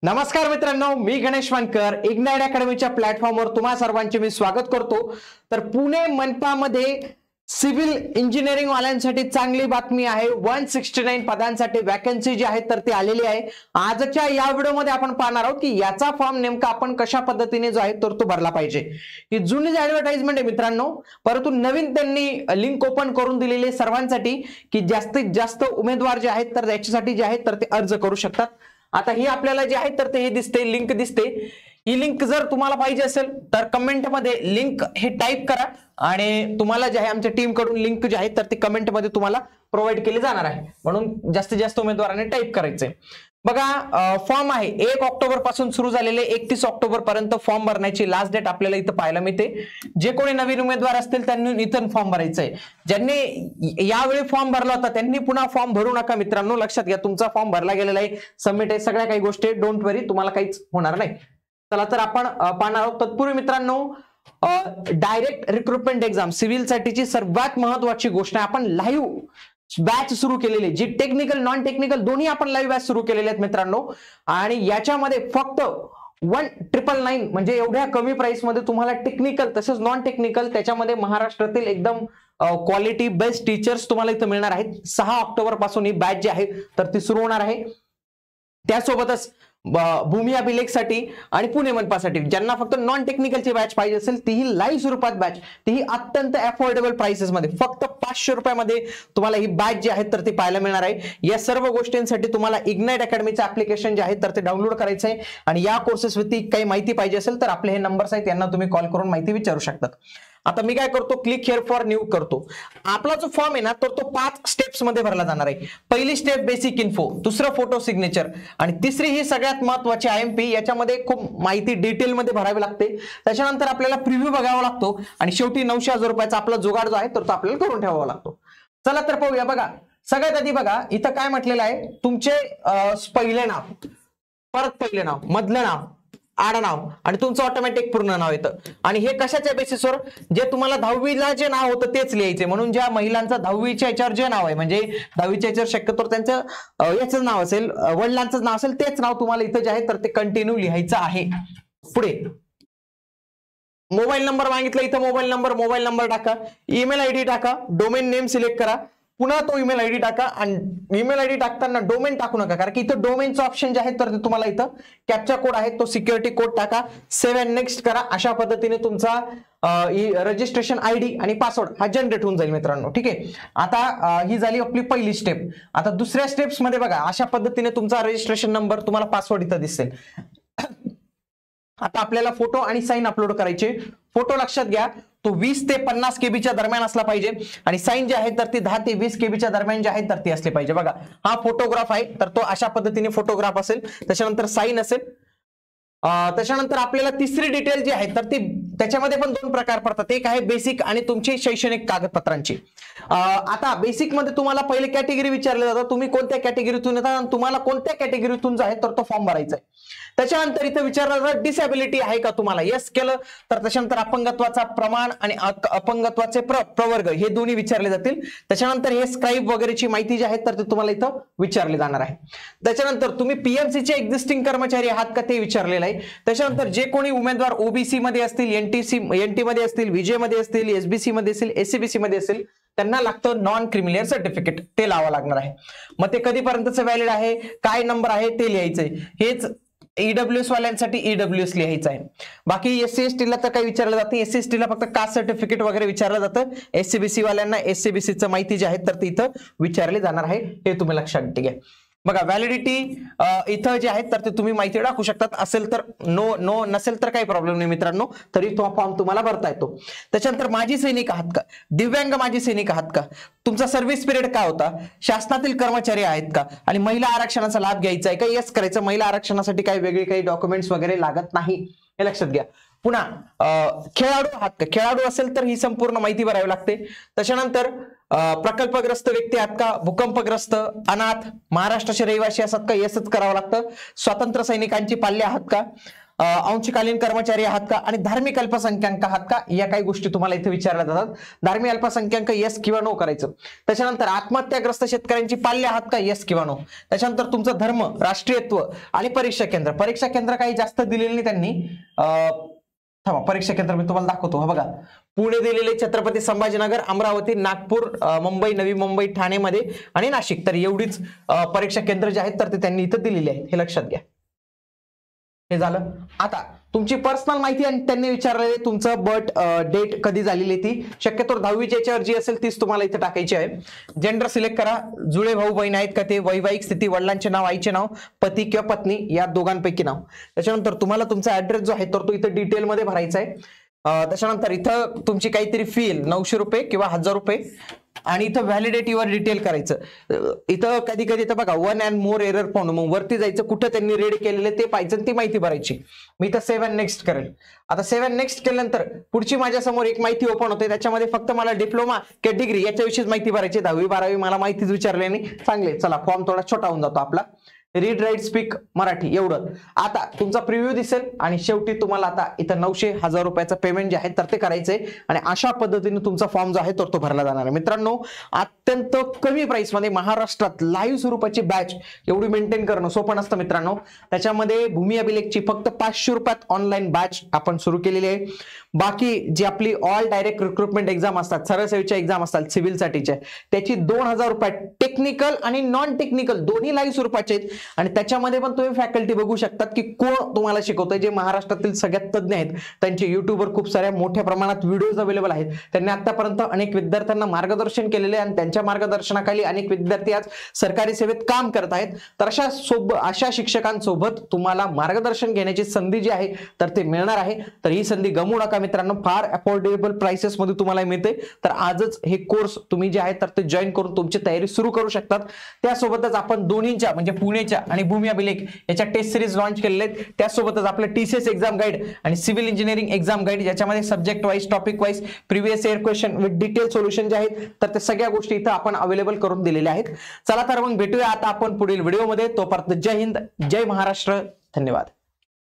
नमस्कार मित्रांनो, मी गणेश वानकर इग्नाइट अकॅडमीच्या प्लॅटफॉर्मवर तुम्हा सर्वांचे मी स्वागत करतो। तर पुणे मनपामध्ये सिव्हिल इंजिनिअरिंग वाल्यांसाठी चांगली बातमी आहे। 169 पदांसाठी वॅकन्सी जी आहे तर ती आलेली आहे। आजच्या या व्हिडिओमध्ये आपण पाहणार आहोत की याचा फॉर्म नेमका आपण कशा पद्धतीने जो आहे तर तो भरला पाहिजे। ही जुनी ऍडव्हर्टाइजमेंट आहे मित्रांनो, परंतु नवीन त्यांनी लिंक ओपन करून दिलेली सर्वांसाठी की जास्तीत जास्त उमेदवार जे आहेत तर याच्यासाठी जे आहेत तर ते अर्ज करू शकतात। आता ही आपल्याला जे आहे तर ते हे दिसते, लिंक दिसते। ही लिंक जर तुम्हाला पाहिजे असेल तर कमेंट मध्ये लिंक हे टाइप करा आणि तुम्हाला जे आहे आमच्या टीम कडून लिंक जे आहे तर ती कमेंट मध्ये तुम्हाला प्रोव्हाइड केली जाणार आहे, म्हणून जास्तीत जास्त उमेदवारांनी टाइप करायचंय। बघा, फॉर्म आहे 1 ऑक्टोबर पासून सुरू झालेले 31 ऑक्टोबर पर्यंत फॉर्म भरण्याची लास्ट डेट आपल्याला इथं पाहायला मिळते। जे कोणी नवीन उमेदवार असतील त्यांनी इथं फॉर्म भरायचा आहे। ज्यांनी यावेळी फॉर्म भरला होता त्यांनी पुन्हा फॉर्म भरू नका मित्रांनो, लक्षात घ्या तुमचा फॉर्म भरला गेलेला आहे, सबमिट आहे, सगळ्या काही गोष्टी, डोंट वरी, तुम्हाला काहीच होणार नाही। चला तर आपण पाहणार आहोत। तत्पूर्वी मित्रांनो, डायरेक्ट रिक्रुटमेंट एक्झाम सिव्हिल साठीची सर्वात महत्त्वाची गोष्ट आहे, आपण लाईव्ह बॅच सुरू केलेली, जी टेक्निकल नॉन टेक्निकल दोन्ही आपण लाईव्ह बॅच सुरू केलेले आहेत मित्रांनो। आणि याच्यामध्ये फक्त 1999 म्हणजे एवढ्या कमी प्राइस मध्ये तुम्हाला टेक्निकल तसेच नॉन टेक्निकल त्याच्यामध्ये महाराष्ट्रातील एकदम क्वालिटी बेस्ट टीचर्स तुम्हाला इथं मिळणार आहेत। 6 ऑक्टोबर पासून ही बॅच जी आहे तर ती सुरू होणार आहे। त्यासोबतच भूमी अभिलेखसाठी आणि पुणे मनपासाठी ज्यांना फक्त नॉन टेक्निकलची बॅच पाहिजे असेल तीही लाईव्ह स्वरूपात बॅच, तीही अत्यंत अफोर्डेबल प्राइसेस मध्ये फक्त 500 रुपयामध्ये तुम्हाला ही बॅच जी आहे तर ती पाहायला मिळणार आहे। या सर्व गोष्टींसाठी तुम्हाला इग्नाइट अकॅडमीचं ऍप्लिकेशन जे आहे तर ते डाउनलोड करायचं आहे आणि या कोर्सेस वरती काही माहिती पाहिजे असेल तर आपले हे नंबर्स आहेत, यांना तुम्ही कॉल करून माहिती विचारू शकतात। आता मी काय करतो, क्लिक हिअर फॉर न्यू करतो। आपला जो फॉर्म आहे ना तर तो 5 स्टेप्स मध्ये भरला जाणार आहे। पहिली स्टेप बेसिक इन्फो, दुसरं फोटो सिग्नेचर आणि तिसरी ही सगळ्यात महत्त्वाची आयएमपी। याच्यामध्ये खूप माहिती डिटेल मध्ये भरावी लागते, त्याच्यानंतर आपल्याला प्रिव्ह्यू बघावा लागतो आणि शेवटी 900,000 रुपयाचा आपला जुगाड जो आहे तर तो आपल्याला करून ठेवावा लागतो। चला तर पाहूया। बघा, सगळ्यात आधी बघा इथं काय म्हटलेलं आहे, तुमचे पहिले नाव, परत पहिले नाव, मधलं नाव, आडनाव आणि तुमचं ऑटोमॅटिक पूर्ण नाव येतं। आणि हे कशाच्या बेसिसवर, जे तुम्हाला 10वीला जे नाव होतं तेच लिहायचे, म्हणून ज्या महिलांचा 10वीच्या याच्यावर जे नाव आहे म्हणजे 10वीच्या याच्यावर शक्यतो त्यांचं याचं नाव असेल, वडिलांचं नाव असेल तेच नाव तुम्हाला इथं जे आहे तर ते कंटिन्यू लिहायचं आहे। पुढे मोबाईल नंबर मागितला, इथं मोबाईल नंबर टाका, ईमेल आयडी टाका, डोमेन नेम सिलेक्ट करा, पुन्हा तो ईमेल आयडी टाका आणि ईमेल आयडी टाकताना डोमेन टाकू नका, कारण की इथं डोमेनचं ऑप्शन जे आहे तर तुम्हाला इथं कॅप्चा कोड आहे तो सिक्युरिटी कोड टाका, सेव्ह अँड नेक्स्ट करा। अशा पद्धतीने तुमचा रजिस्ट्रेशन आयडी आणि पासवर्ड हा जनरेट होऊन जाईल मित्रांनो, ठीक आहे। आता ही झाली आपली पहिली स्टेप। आता दुसऱ्या स्टेप्स मध्ये बघा, अशा पद्धतीने तुमचा रजिस्ट्रेशन नंबर, तुम्हाला पासवर्ड इथं दिसेल। आता आपल्याला फोटो आणि साइन अपलोड करायचे। फोटो लक्षात घ्या तो 20 ते 50 केबीच्या दरम्यान असला पाहिजे आणि साइन जे आहे तर ती 10 ते 20 केबीच्या दरम्यान जे आहे तर ती असली पाहिजे। बघा, हा फोटोग्राफ आहे तर तो अशा पद्धतीने फोटोग्राफ असेल, त्याच्यानंतर साइन असेल, त्याच्यानंतर आपल्याला तिसरी डिटेल जी आहे तर ती त्याच्यामध्ये पण 2 प्रकार पडतात, एक आहे बेसिक आणि तुमची शैक्षणिक कागदपत्रांची। आता बेसिक मध्ये तुम्हाला पहिले कॅटेगरी विचारले जातात, तुम्ही कोणत्या कॅटेगरीतून येतात आणि तुम्हाला कोणत्या कॅटेगरीतून जो आहे तर तो फॉर्म भरायचा आहे। त्याच्यानंतर इथं विचारलं जातं डिसॅबिलिटी आहे का तुम्हाला, यस केलं तर त्याच्यानंतर अपंगत्वाचा प्रमाण आणि अपंगत्वाचे प्रवर्ग हे दोन्ही विचारले जातील। त्याच्यानंतर हे स्क्राइब वगैरेची माहिती जी आहे तर ते तुम्हाला इथं विचारले जाणार आहे। त्याच्यानंतर तुम्ही पीएमसी चे एक्झिस्टिंग कर्मचारी आहात का ते विचारलेलं आहे। त्याच्यानंतर जे कोणी उमेदवार ओबीसी मध्ये असतील, एनटी मध्ये असतील, विजय मध्ये असतील, एसबीसी मध्ये असतील, एससीबीसी मध्ये असतील त्यांना लागतं नॉन क्रिमिलियर सर्टिफिकेट, ते लावा लागणार आहे। मग ते कधीपर्यंतचं व्हॅलिड आहे, काय नंबर आहे ते लिहायचंय। हेच ईडब्ल्यूएस वाल्यांसाठी ईडब्ल्यूएस लिहायचं आहे। बाकी एससी एसटी ला तर काही विचारलं जात नाही, एससी एसटी ला फक्त कास्ट सर्टिफिकेट वगैरे विचारलं जातं। एससीबीसी वाल्यांना एससीबीसीचं माहिती जी आहे तर ती इथं विचारली जाणार आहे, हे तुम्ही लक्षात घ्या। बघा, व्हॅलिडिटी इथं जे आहे तर ते तुम्ही माहिती टाकू शकतात, असेल तर नो नसेल तर काही प्रॉब्लेम नाही मित्रांनो, तरी तो फॉर्म तुम्हाला भरता येतो। त्याच्यानंतर माजी सैनिक आहात का, दिव्यांग माजी सैनिक आहात का, तुमचा सर्व्हिस पिरियड काय होता, शासनातील कर्मचारी आहेत का आणि महिला आरक्षणाचा लाभ घ्यायचा आहे का, यस करायचं। महिला आरक्षणासाठी काही वेगळे काही डॉक्युमेंट्स वगैरे लागत नाही, हे लक्षात घ्या। पुन्हा खेळाडू आहात का, खेळाडू असेल तर ही संपूर्ण माहिती भरावी लागते। त्याच्यानंतर प्रकल्पग्रस्त व्यक्ती आहात का, भूकंपग्रस्त, अनाथ, महाराष्ट्राचे रहिवासी असतात का, यसच करावं लागतं। स्वातंत्र्य सैनिकांची पाल्य आहात का, अंशकालीन कर्मचारी आहात का आणि धार्मिक अल्पसंख्याक आहात का, या काही गोष्टी तुम्हाला इथे विचारल्या जातात. धार्मिक अल्पसंख्याक येस किंवा नो करायचं. त्याच्यानंतर आत्महत्याग्रस्त शेतकऱ्यांची पाल्य आहात का, येस किंवा नो. त्याच्यानंतर तुमचं धर्म, राष्ट्रीयत्व आणि परीक्षा केंद्र. परीक्षा केंद्र काही जास्त दिलेली नाही त्यांनी. थांबा, परीक्षा केंद्र मी तुम्हाला दाखवतो. हा बघा, पुणे दिलेले, छत्रपती संभाजीनगर, अमरावती, नागपूर, मुंबई, नवी मुंबई, ठाणेमध्ये आणि नाशिक. तर एवढीच परीक्षा केंद्र जे आहेत तर ते त्यांनी इथं दिलेली आहेत, हे लक्षात घ्या. हे झालं. आता तुमची पर्सनल माहिती आणि त्यांनी विचारलेले तुमचं बर्थ डेट कधी झालेली ती शक्यतो 10वीची याच्यावर जी असेल तीच तुम्हाला इथे टाकायची आहे. जेंडर सिलेक्ट करा. जुळे भाऊ बहीण आहेत का ते, वैवाहिक स्थिती, वडिलांचे नाव, आईचे नाव, पती किंवा पत्नी या दोघांपैकी नाव. त्याच्यानंतर तुम्हाला तुमचा ऍड्रेस जो आहे तर तो इथे डिटेलमध्ये भरायचा आहे. त्याच्यानंतर इथं तुमची काहीतरी फी येईल 900 रुपये किंवा 1000 रुपये आणि इथं व्हॅलिडिटीवर डिटेल करायचं. इथं कधी कधी तर बघा 1 and more एरर पाहून मग वरती जायचं, कुठं त्यांनी रेड केलेले ते पाहायचं, ती माहिती भरायची. मी इथं सेव्ह अँड नेक्स्ट करेल. आता सेव्ह अँड नेक्स्ट केल्यानंतर पुढची माझ्या समोर एक माहिती ओपन होते. त्याच्यामध्ये फक्त मला डिप्लोमा किंवा डिग्री याच्याविषयीच माहिती भरायची. 10वी 12वी मला माहितीच विचारली नाही. चांगले, चला फॉर्म थोडा छोटा होऊन जातो आपला. रीड राईट स्पीक मराठी एवढं. आता तुमचा प्रिव्ह्यू दिसेल आणि शेवटी तुम्हाला आता इथं 900 1000 रुपयाचं पेमेंट जे आहे तर ते करायचंय आणि अशा पद्धतीने तुमचा फॉर्म जो आहे तर तो भरला जाणार आहे. मित्रांनो, अत्यंत कमी प्राइस मध्ये महाराष्ट्रात लाईव्ह स्वरूपाची बॅच एवढी मेंटेन करणं सोपं नसतं मित्रांनो. त्याच्यामध्ये भूमी अभिलेखची फक्त 500 रुपयात ऑनलाईन बॅच आपण सुरू केलेली आहे. बाकी जी आपली ऑल डायरेक्ट रिक्रुटमेंट एक्झाम असतात, सरळ सेवेच्या एक्झाम असतात सिव्हिल साठीच्या, त्याची 2000 रुपयात टेक्निकल आणि नॉन टेक्निकल दोन्ही लाईव्ह स्वरूपाचे आहेत. आणि त्याच्यामध्ये पण तुम्ही फॅकल्टी बघू शकतात की कोण तुम्हाला शिकवतंय, जे महाराष्ट्रातील सगळ्यात तज्ञ आहेत. त्यांचे युट्यूबवर खूप साऱ्या मोठ्या प्रमाणात व्हिडिओज अवेलेबल आहेत. त्यांनी आतापर्यंत अनेक विद्यार्थ्यांना मार्गदर्शन केलेले आणि त्यांच्या मार्गदर्शनाखाली अनेक विद्यार्थी आज सरकारी सेवेत काम करत आहेत. तर अशा शिक्षकांसोबत तुम्हाला मार्गदर्शन घेण्याची संधी जी आहे तर ते मिळणार आहे. तर ही संधी गमवू नका मित्रांनो. फार अफोर्डेबल प्राइसेस मध्ये तुम्हाला मिळते. तर आजच हे कोर्स तुम्ही जे आहे तर ते जॉईन करून तुमची तयारी सुरू करू शकतात. त्यासोबतच आपण दोन्हीच्या म्हणजे पुणेच्या आणि भूमी अभिलेख याच्या टेस्ट सिरीज लॉन्च केलेले आहेत. त्यासोबतच आपलं TCS एक्झाम गाईड आणि सिव्हिल इंजिनिअरिंग एक्झाम गाईड ज्याच्यामध्ये subject wise, topic wise, previous year question with detail solution जे आहेत तर ते सगळ्या गोष्टी इथं आपण अवेलेबल करून दिलेल्या आहेत. चला तर मग भेटूया आता आपण पुढील व्हिडिओमध्ये. तोपर्यंत जय हिंद, जय महाराष्ट्र, धन्यवाद.